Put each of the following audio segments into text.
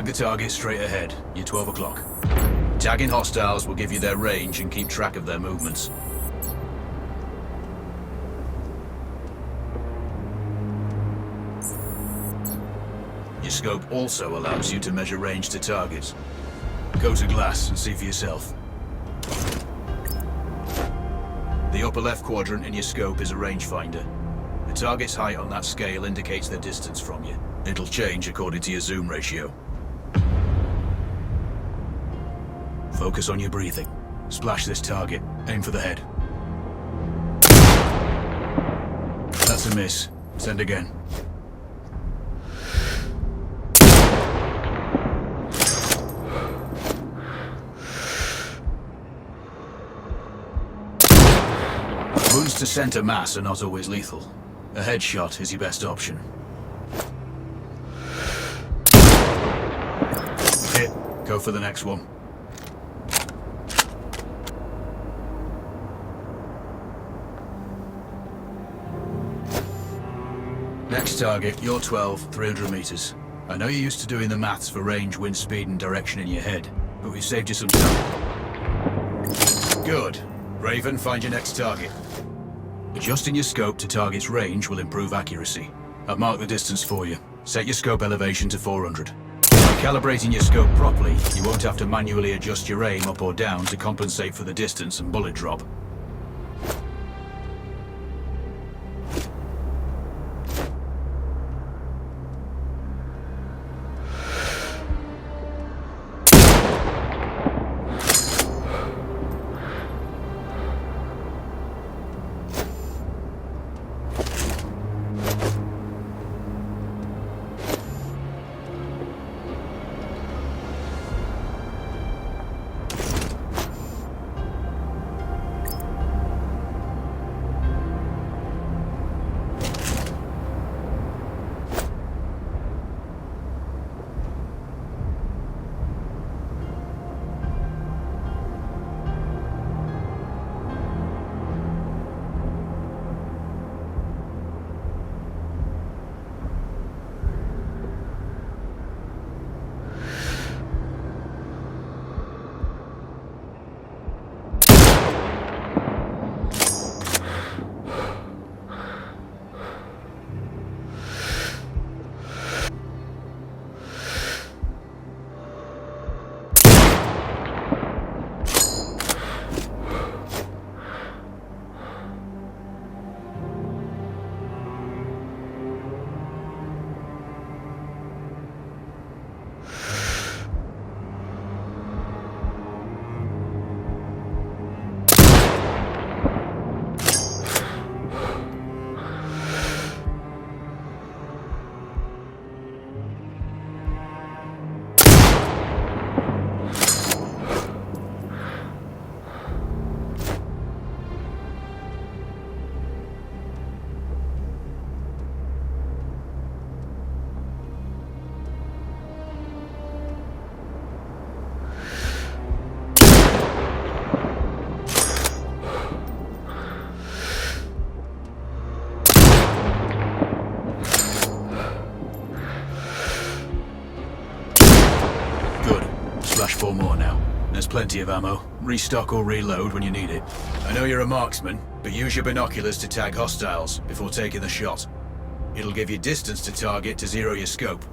Tag the target straight ahead. You're 12 o'clock. Tagging hostiles will give you their range and keep track of their movements. Your scope also allows you to measure range to targets. Go to glass and see for yourself. The upper left quadrant in your scope is a rangefinder. The target's height on that scale indicates their distance from you. It'll change according to your zoom ratio. Focus on your breathing. Splash this target. Aim for the head. That's a miss. Send again. Wounds to center mass are not always lethal. A headshot is your best option. Hit. Go for the next one. Next target, you're 12, 300 meters. I know you're used to doing the maths for range, wind speed, and direction in your head, but we've saved you some time. Good. Raven, find your next target. Adjusting your scope to target's range will improve accuracy. I've marked the distance for you. Set your scope elevation to 400. By calibrating your scope properly, you won't have to manually adjust your aim up or down to compensate for the distance and bullet drop. Flash 4 more now. There's plenty of ammo. Restock or reload when you need it. I know you're a marksman, but use your binoculars to tag hostiles before taking the shot. It'll give you distance to target to zero your scope.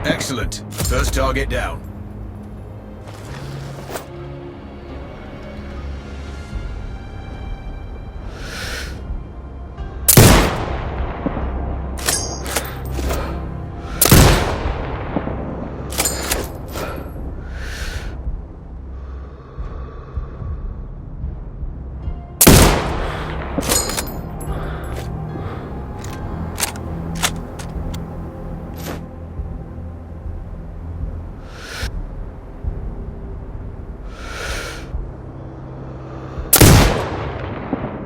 Excellent. First target down.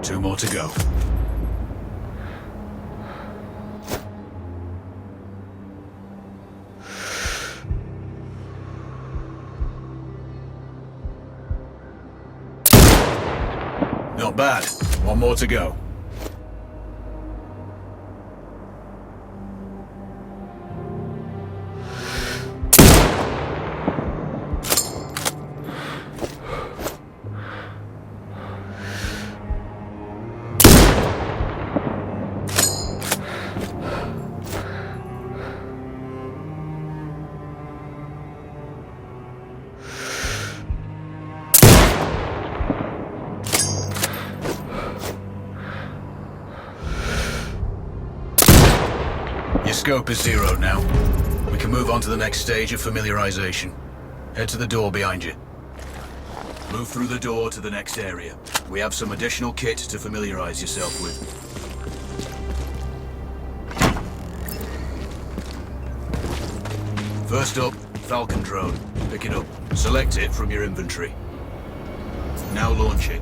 Two more to go. Not bad. One more to go. Your scope is zeroed now. We can move on to the next stage of familiarization. Head to the door behind you. Move through the door to the next area. We have some additional kit to familiarize yourself with. First up, Falcon drone. Pick it up. Select it from your inventory. Now launch it.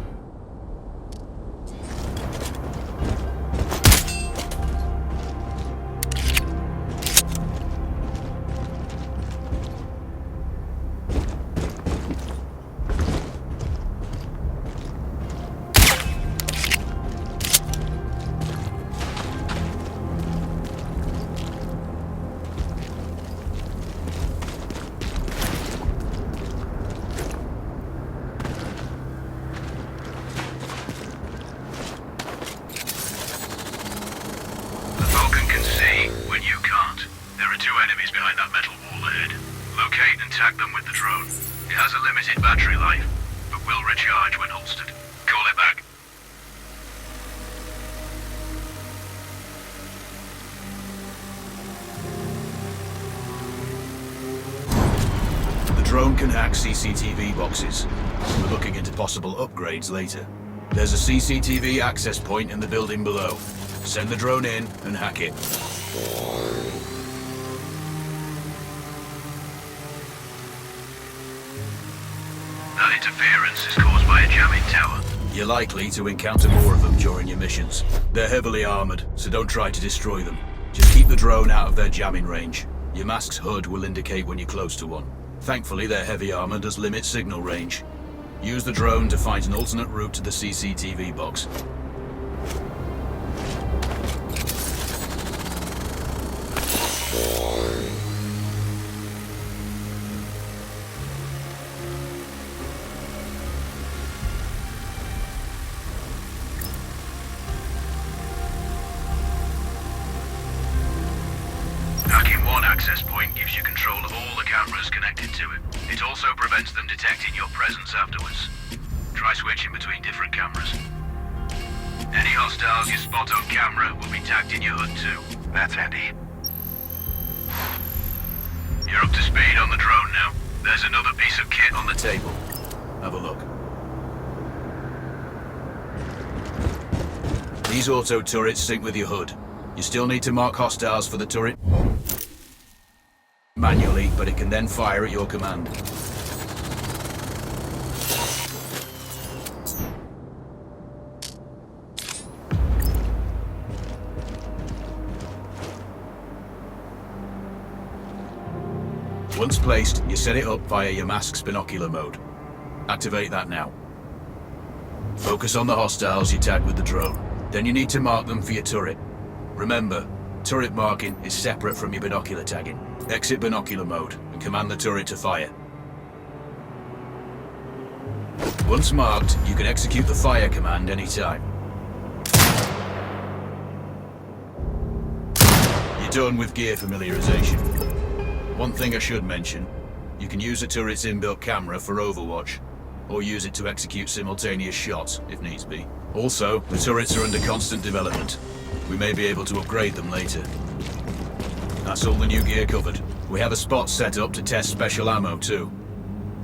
Behind that metal wall ahead. Locate and tag them with the drone. It has a limited battery life, but will recharge when holstered. Call it back. The drone can hack CCTV boxes. We're looking into possible upgrades later. There's a CCTV access point in the building below. Send the drone in and hack it. That interference is caused by a jamming tower. You're likely to encounter more of them during your missions. They're heavily armored, so don't try to destroy them. Just keep the drone out of their jamming range. Your mask's HUD will indicate when you're close to one. Thankfully, their heavy armor does limit signal range. Use the drone to find an alternate route to the CCTV box. Hacking one access point gives you control of all the cameras connected to it. It also prevents them detecting your presence afterwards. Try switching between different cameras. Any hostiles you spot on camera will be tagged in your HUD too. That's handy. You're up to speed on the drone now. There's another piece of kit on the table. Have a look. These auto turrets sync with your HUD. You still need to mark hostiles for the turret manually, but it can then fire at your command. Once placed, you set it up via your mask's binocular mode. Activate that now. Focus on the hostiles you tag with the drone. Then you need to mark them for your turret. Remember, turret marking is separate from your binocular tagging. Exit binocular mode and command the turret to fire. Once marked, you can execute the fire command anytime. You're done with gear familiarization. One thing I should mention, you can use the turret's inbuilt camera for overwatch, or use it to execute simultaneous shots, if needs be. Also, the turrets are under constant development. We may be able to upgrade them later. That's all the new gear covered. We have a spot set up to test special ammo too.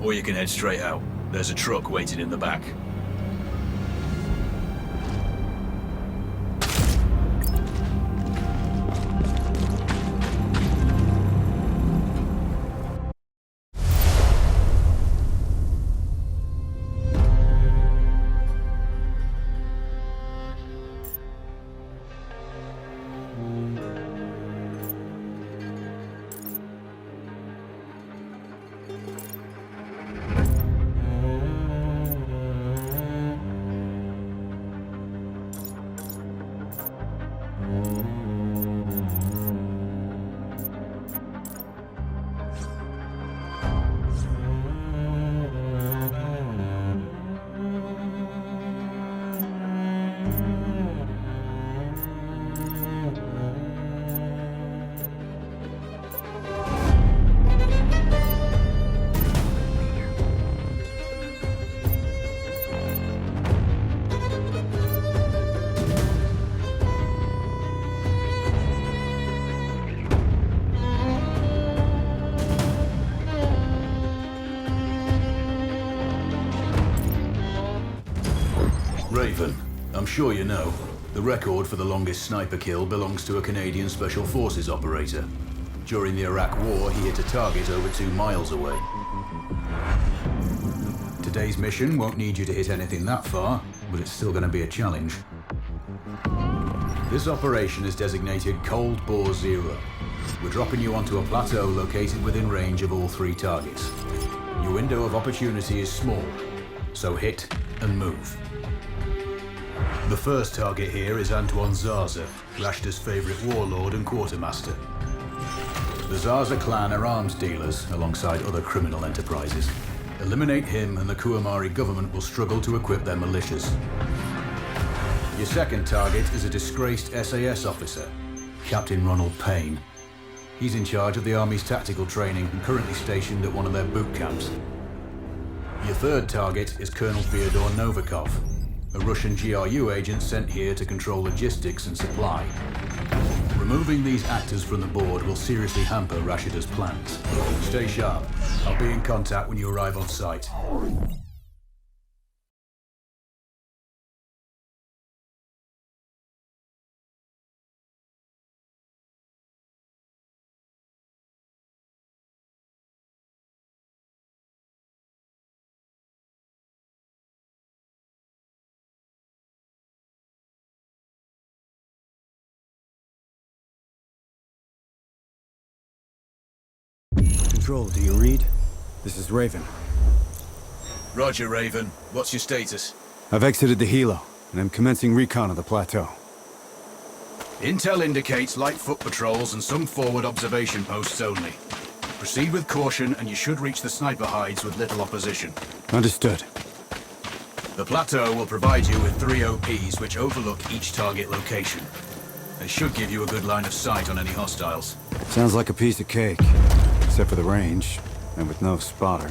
Or you can head straight out. There's a truck waiting in the back. Raven, I'm sure you know, the record for the longest sniper kill belongs to a Canadian Special Forces operator. During the Iraq War, he hit a target over 2 miles away. Today's mission won't need you to hit anything that far, but it's still going to be a challenge. This operation is designated Cold Bore Zero. We're dropping you onto a plateau located within range of all 3 targets. Your window of opportunity is small, so hit and move. The first target here is Antoine Zaza, Rashta's favorite warlord and quartermaster. The Zaza clan are arms dealers alongside other criminal enterprises. Eliminate him and the Kuamari government will struggle to equip their militias. Your second target is a disgraced SAS officer, Captain Ronald Payne. He's in charge of the Army's tactical training and currently stationed at one of their boot camps. Your third target is Colonel Fyodor Novikov, a Russian GRU agent sent here to control logistics and supply. Removing these actors from the board will seriously hamper Rashida's plans. Stay sharp. I'll be in contact when you arrive on site. Control, do you read? This is Raven. Roger, Raven. What's your status? I've exited the helo, and I'm commencing recon of the plateau. Intel indicates light foot patrols and some forward observation posts only. Proceed with caution and you should reach the sniper hides with little opposition. Understood. The plateau will provide you with 3 OPs which overlook each target location. They should give you a good line of sight on any hostiles. Sounds like a piece of cake. Except for the range, and with no spotter.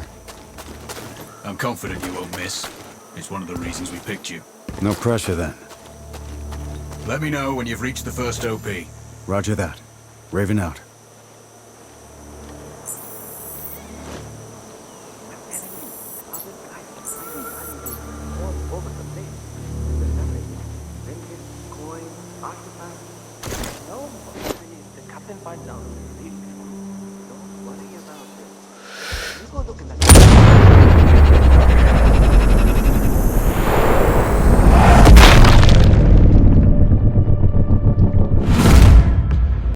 I'm confident you won't miss. It's one of the reasons we picked you. No pressure then. Let me know when you've reached the first OP. Roger that. Raven out. Go look in the